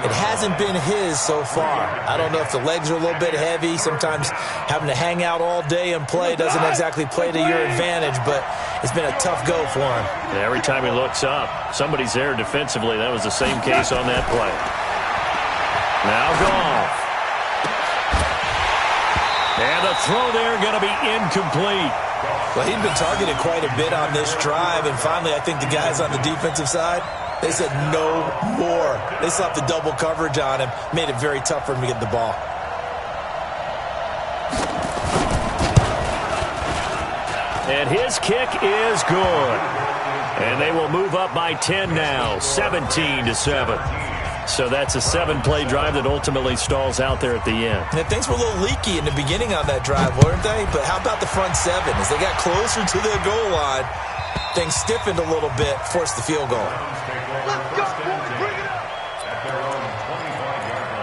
It hasn't been his so far. I don't know if the legs are a little bit heavy. Sometimes having to hang out all day and play doesn't exactly play to your advantage, but it's been a tough go for him. Yeah, every time he looks up, somebody's there defensively. That was the same case on that play. Now Goff. And the throw there going to be incomplete. Well, he'd been targeted quite a bit on this drive, and finally I think the guys on the defensive side, they said no more. They slapped the double coverage on him, made it very tough for him to get the ball. And his kick is good. And they will move up by 10 now, 17-7. So that's a 7-play drive that ultimately stalls out there at the end. And things were a little leaky in the beginning on that drive, weren't they? But how about the front 7? As they got closer to their goal line, things stiffened a little bit, forced the field goal. Let's go, boys. Bring it up. At their own 25-yard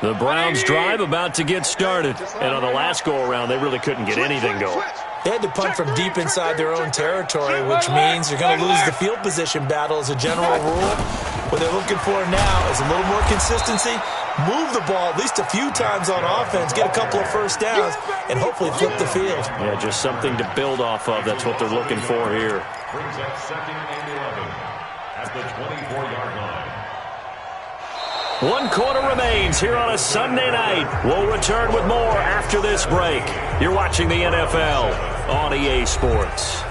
line. The Browns drive about to get started. And on the last go-around, they really couldn't get anything going. They had to punt from deep inside their own territory, which means you're going to lose the field position battle as a general rule. What they're looking for now is a little more consistency, move the ball at least a few times on offense, get a couple of first downs, and hopefully flip the field. Yeah, just something to build off of. That's what they're looking for here. Brings up 2nd and 11 at the 24-yard line. 1 quarter remains here on a Sunday night. We'll return with more after this break. You're watching the NFL on EA Sports.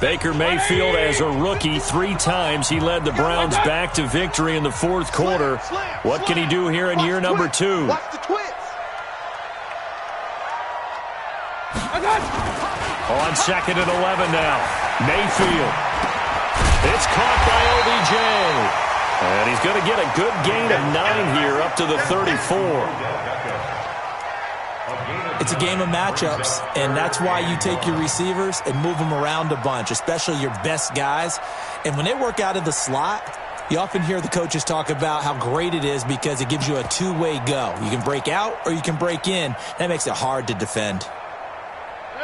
Baker Mayfield, as a rookie, 3 times he led the Browns back to victory in the fourth quarter. What can he do here in year number 2? Watch the twist. On 2nd and 11 now. Mayfield. It's caught by OBJ. And he's going to get a good gain of 9 here up to the 34. It's a game of matchups, and that's why you take your receivers and move them around a bunch, especially your best guys. And when they work out of the slot, you often hear the coaches talk about how great it is because it gives you a two-way go. You can break out or you can break in. That makes it hard to defend.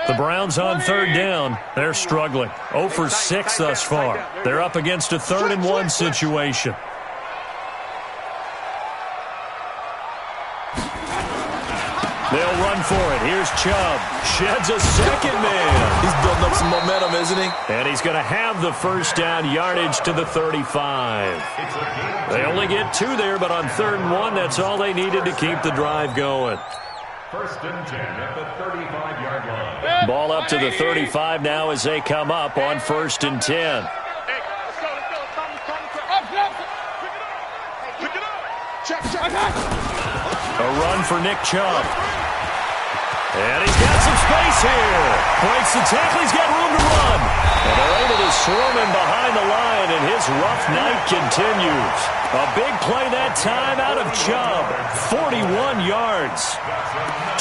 The Browns on 3rd down. They're struggling. 0 for 6 thus far. They're up against a 3rd and 1 situation. They'll run for it. Here's Chubb. Sheds a second man. He's building up some momentum, isn't he? And he's going to have the first down, yardage to the 35. They only get 2 there, but on 3rd and 1, that's all they needed to keep the drive going. 1st and 10 at the 35-yard line. Ball up to the 35 now as they come up on 1st and 10. A run for Nick Chubb. And he's got some space here. Breaks the tackle. He's got room to run. And they're able to swarm him behind the line, and his rough night continues. A big play that time out of Chubb. 41 yards.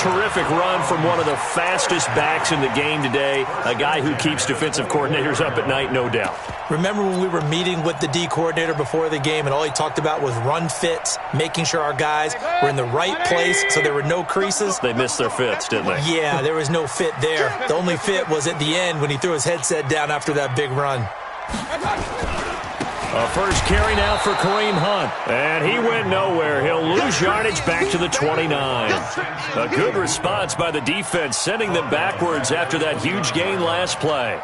Terrific run from one of the fastest backs in the game today. A guy who keeps defensive coordinators up at night, no doubt. Remember when we were meeting with the D coordinator before the game and all he talked about was run fits, making sure our guys were in the right place so there were no creases? They missed their fits, didn't they? Yeah, there was no fit there. The only fit was at the end when he threw his headset down after that big run. A first carry now for Kareem Hunt. And he went nowhere. He'll lose yardage back to the 29. A good response by the defense, sending them backwards after that huge gain last play.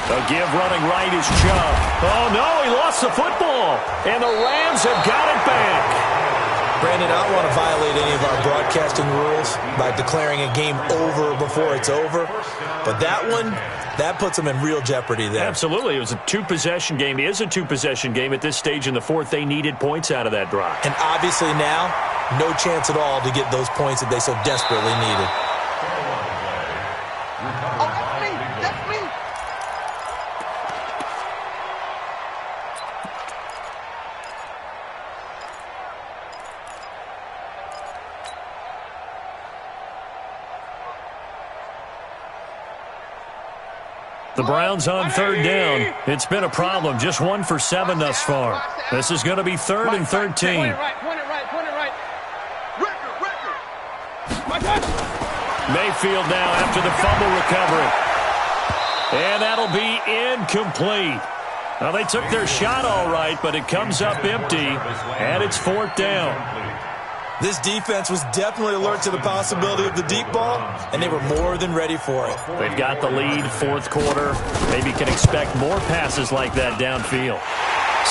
The give running right is Chubb. Oh, no, he lost the football. And the Rams have got it back. Brandon, I don't want to violate any of our broadcasting rules by declaring a game over before it's over. But that one, that puts them in real jeopardy there. Absolutely. It was a 2-possession game. It is a 2-possession game at this stage in the fourth. They needed points out of that drive. And obviously now, no chance at all to get those points that they so desperately needed. The Browns on 3rd down. It's been a problem. Just 1 for 7 thus far. This is going to be 3rd and 13. Mayfield now after the fumble recovery. And that'll be incomplete. Now, they took their shot all right, but it comes up empty, and it's 4th down. This defense was definitely alert to the possibility of the deep ball, and they were more than ready for it. They've got the lead, 4th quarter. Maybe can expect more passes like that downfield.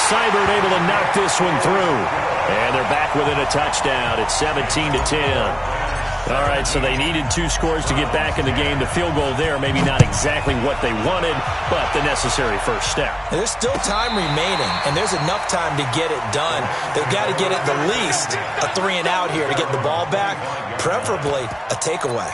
Seibert able to knock this one through. And they're back within a touchdown. It's 17-10. All right, so they needed 2 scores to get back in the game. The field goal there, maybe not exactly what they wanted, but the necessary first step. And there's still time remaining, and there's enough time to get it done. They've got to get at the least a 3-and-out here to get the ball back, preferably a takeaway.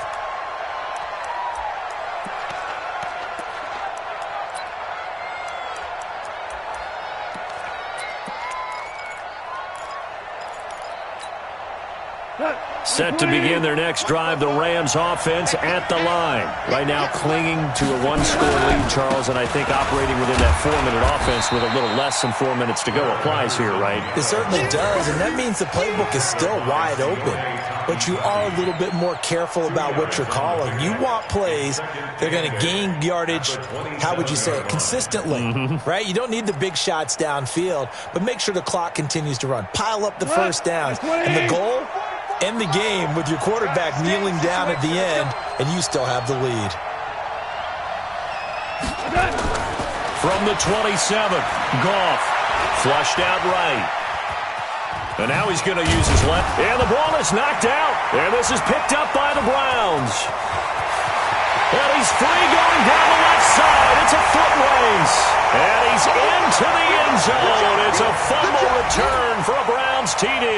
Good. Set to begin their next drive, the Rams offense at the line. Right now clinging to a one-score lead, Charles, and I think operating within that 4-minute offense with a little less than 4 minutes to go applies here, right? It certainly does, and that means the playbook is still wide open. But you are a little bit more careful about what you're calling. You want plays that are going to gain yardage, how would you say it, consistently, right? You don't need the big shots downfield, but make sure the clock continues to run. Pile up the first downs, and the goal, end the game with your quarterback kneeling down at the end, and you still have the lead. From the 27th, Goff flushed out right. And now he's going to use his left. And the ball is knocked out. And this is picked up by the Browns. And he's free going down the left side. It's a foot race. And he's into the end zone. It's a fumble return for a Browns TD.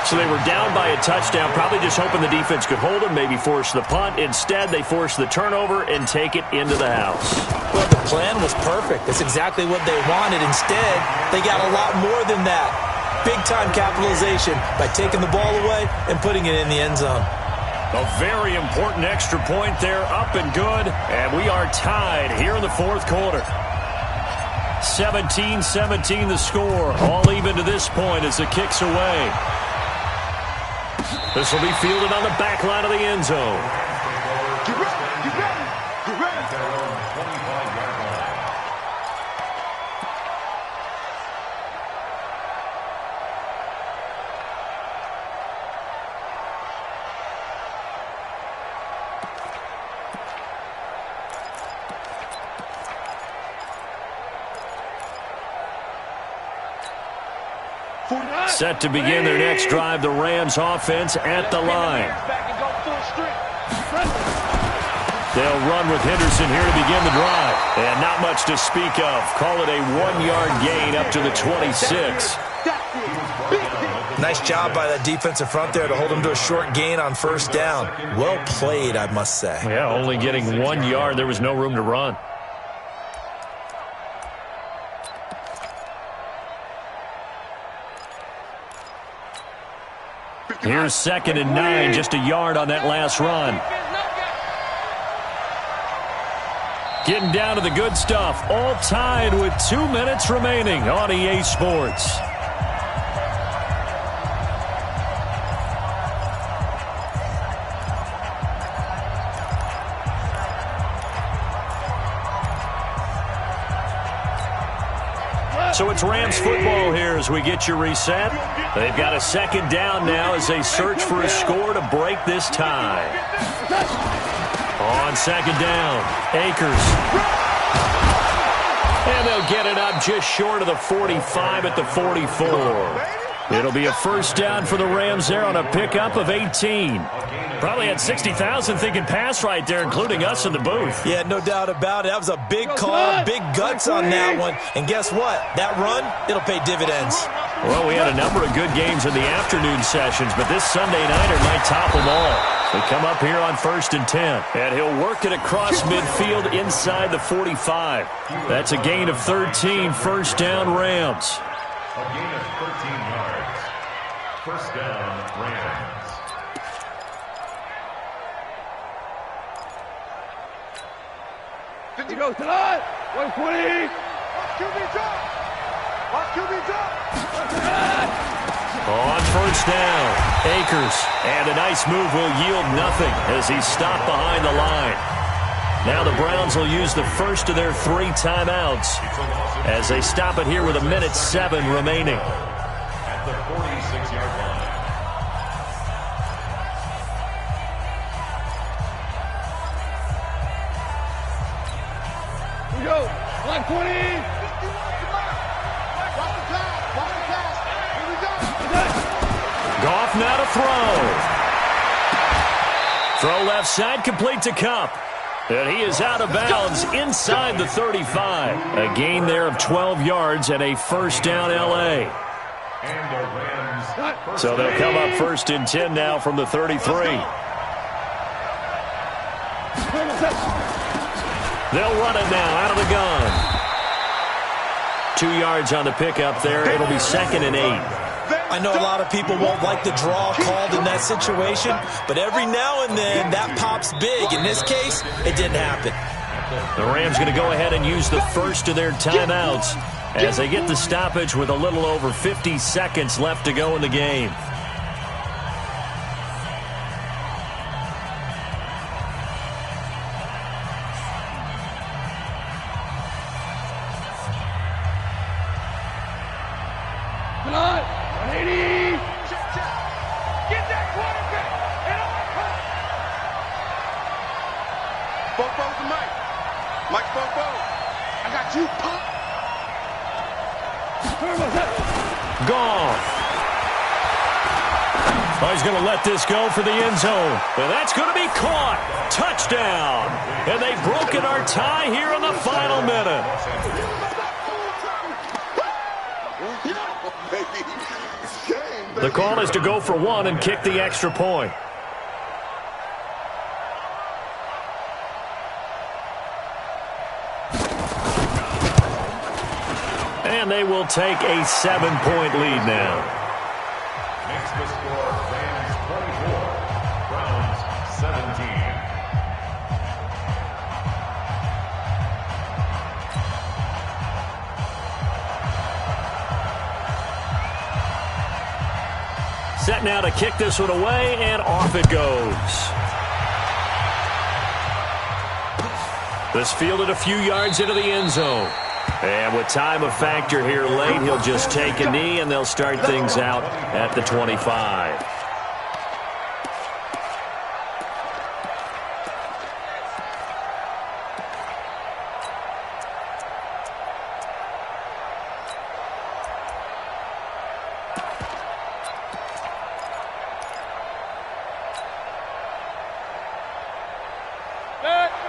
So they were down by a touchdown, probably just hoping the defense could hold them, maybe force the punt. Instead, they force the turnover and take it into the house. Well, the plan was perfect. That's exactly what they wanted. Instead, they got a lot more than that. Big-time capitalization by taking the ball away and putting it in the end zone. A very important extra point there, up and good. And we are tied here in the fourth quarter. 17-17 the score. All even to this point as the kick's away. This will be fielded on the back line of the end zone. Get ready, get ready, get ready. Set to begin their next drive, the Rams offense at the line. They'll run with Henderson here to begin the drive. And not much to speak of. Call it a 1-yard gain up to the 26. Nice job by that defensive front there to hold them to a short gain on first down. Well played, I must say. Yeah, only getting 1 yard. There was no room to run. Here's 2nd and 9, just a yard on that last run. Getting down to the good stuff, all tied with 2 minutes remaining on EA Sports. So it's Rams football here as we get you reset. They've got a 2nd down now as they search for a score to break this tie. On 2nd down, Akers. And they'll get it up just short of the 45 at the 44. It'll be a first down for the Rams there on a pickup of 18. Probably had 60,000 thinking pass right there, including us in the booth. Yeah, no doubt about it. That was a big call, big guts on that one. And guess what? That run, it'll pay dividends. Well, we had a number of good games in the afternoon sessions, but this Sunday nighter might top them all. They come up here on 1st and 10. And he'll work it across midfield inside the 45. That's a gain of 13, first down Rams. A gain of 13 yards. First down, Rams. You go tonight. 120. Watch QB drop. Watch QB drop. On first down, Akers. And a nice move will yield nothing as he's stopped behind the line. Now the Browns will use the first of their 3 timeouts as they stop it here with 1:07 remaining. At the 46-yard line. Here we go. 120. Watch the pass. Watch the pass. Here we go. Goff now to throw. Throw left side, complete to Kupp. And he is out of bounds inside the 35. A gain there of 12 yards and a first down L.A. And the Rams. So they'll come up 1st and 10 now from the 33. They'll run it now out of the gun. 2 yards on the pickup there. It'll be 2nd and 8. I know a lot of people won't like the draw called in that situation, but every now and then that pops big. In this case, it didn't happen. The Rams going to go ahead and use the first of their timeouts as they get the stoppage with a little over 50 seconds left to go in the game. Come on, 180. Get that quarterback. Bobo's the Mike. Mike Bobo. I got you, punk. Gone. Oh, he's going to let this go for the end zone. And that's going to be caught. Touchdown. And they've broken our tie here in the final minute. The call is to go for one and kick the extra point. And they will take a 7-point lead now. Makes the score Rams 24, Browns 17. Set now to kick this one away, and off it goes. This fielded a few yards into the end zone. And with time a factor here late, he'll just take a knee, and they'll start things out at the 25.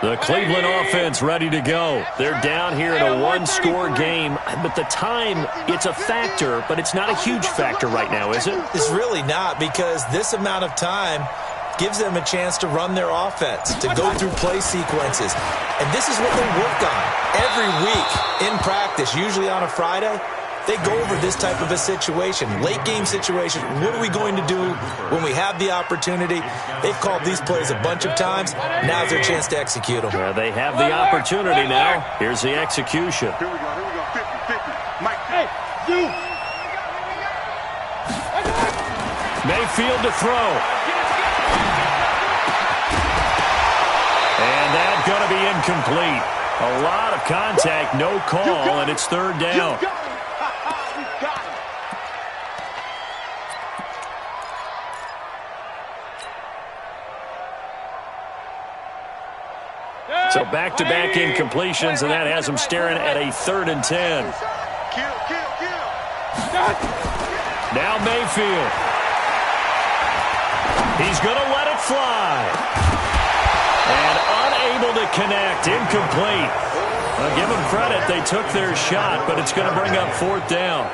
The Cleveland offense ready to go. They're down here in a one-score game, but the time, it's a factor, but it's not a huge factor right now, is it? It's really not, because this amount of time gives them a chance to run their offense, to go through play sequences. And this is what they work on every week in practice, usually on a Friday. They go over this type of a situation, late game situation. What are we going to do when we have the opportunity? They've called these plays a bunch of times. Now's their chance to execute them. Well, they have the opportunity now. Here's the execution. Here we go, 50-50. Mike, Hey, you. Mayfield to throw. And that's going to be incomplete. A lot of contact, no call, and it's third down. So back-to-back incompletions, and that has them staring at a 3rd and 10. Kill. Now Mayfield. He's going to let it fly. And unable to connect, incomplete. Well, give them credit, they took their shot, but it's going to bring up 4th down.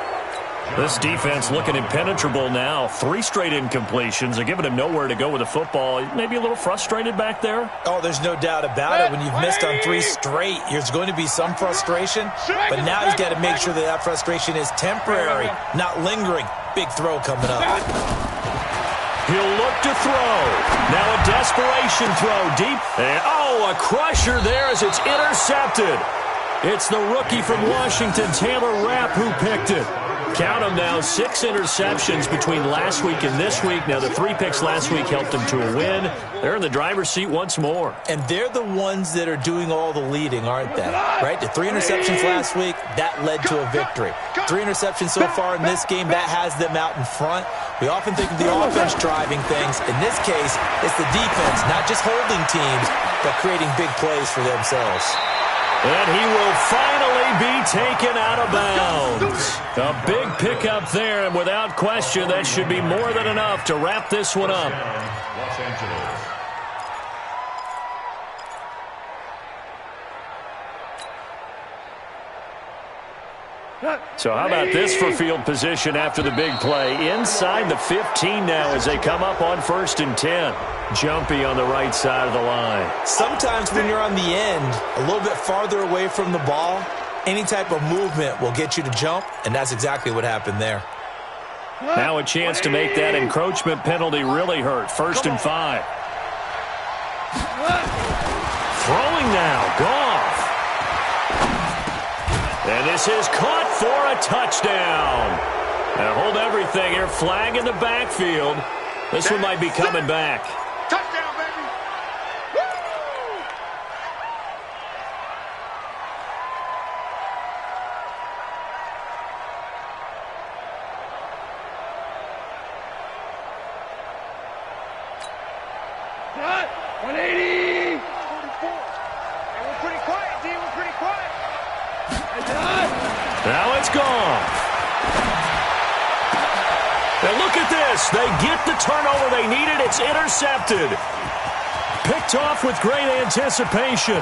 This defense looking impenetrable now. 3 straight incompletions. They're giving him nowhere to go with the football. Maybe a little frustrated back there? Oh, there's no doubt about it. When you've missed on 3 straight, there's going to be some frustration. But now he's got to make sure that frustration is temporary, not lingering. Big throw coming up. He'll look to throw. Now a desperation throw deep. And, a crusher there as it's intercepted. It's the rookie from Washington, Taylor Rapp, who picked it. Count them now, 6 interceptions between last week and this week. Now, the 3 picks last week helped them to a win. They're in the driver's seat once more. And they're the ones that are doing all the leading, aren't they? Right? The 3 interceptions last week, that led to a victory. 3 interceptions so far in this game, that has them out in front. We often think of the offense driving things. In this case, it's the defense, not just holding teams, but creating big plays for themselves. And he will finally be taken out of bounds. A big pickup there, and without question, that should be more than enough to wrap this one up. Los Angeles. So how about this for field position after the big play? Inside the 15 now as they come up on 1st and 10. Jumpy on the right side of the line. Sometimes when you're on the end, a little bit farther away from the ball, any type of movement will get you to jump, and that's exactly what happened there. Now a chance to make that encroachment penalty really hurt. 1st and 5. Throwing now, Goff. And this is caught for a touchdown. Now hold everything here. Flag in the backfield. This one might be coming back. Touchdown, baby. Woo! Cut. 180. 44. And we're pretty quiet, D. We're pretty quiet. Now it's gone. And look at this. They get the turnover they needed. It's intercepted. Picked off with great anticipation.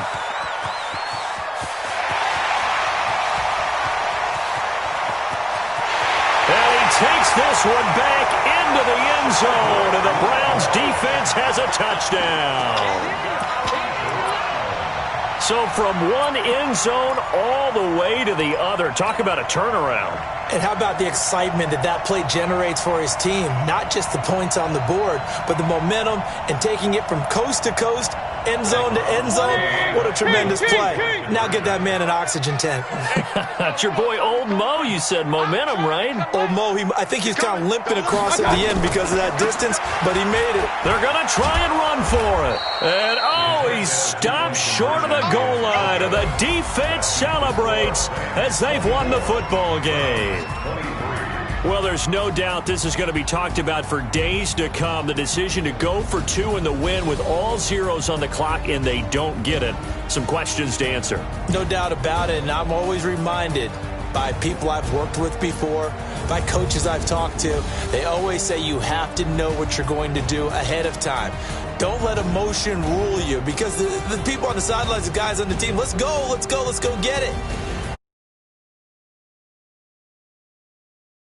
And he takes this one back into the end zone. And the Browns defense has a touchdown. So from one end zone all the way to the other. Talk about a turnaround. And how about the excitement that play generates for his team? Not just the points on the board, but the momentum and taking it from coast to coast, end zone to end zone. What a tremendous play. Now get that man an oxygen tent. That's your boy Old Mo, you said. Momentum, right? Old Mo, I think he's kind of limping across at the end because of that distance, but he made it. They're going to try and run for it. And, he stopped short of the goal line, and the defense celebrates as they've won the football game. Well, there's no doubt this is going to be talked about for days to come. The decision to go for 2 in the win with all zeros on the clock, and they don't get it. Some questions to answer. No doubt about it, and I'm always reminded by people I've worked with before, by coaches I've talked to, they always say you have to know what you're going to do ahead of time. Don't let emotion rule you, because the people on the sidelines, the guys on the team, let's go get it.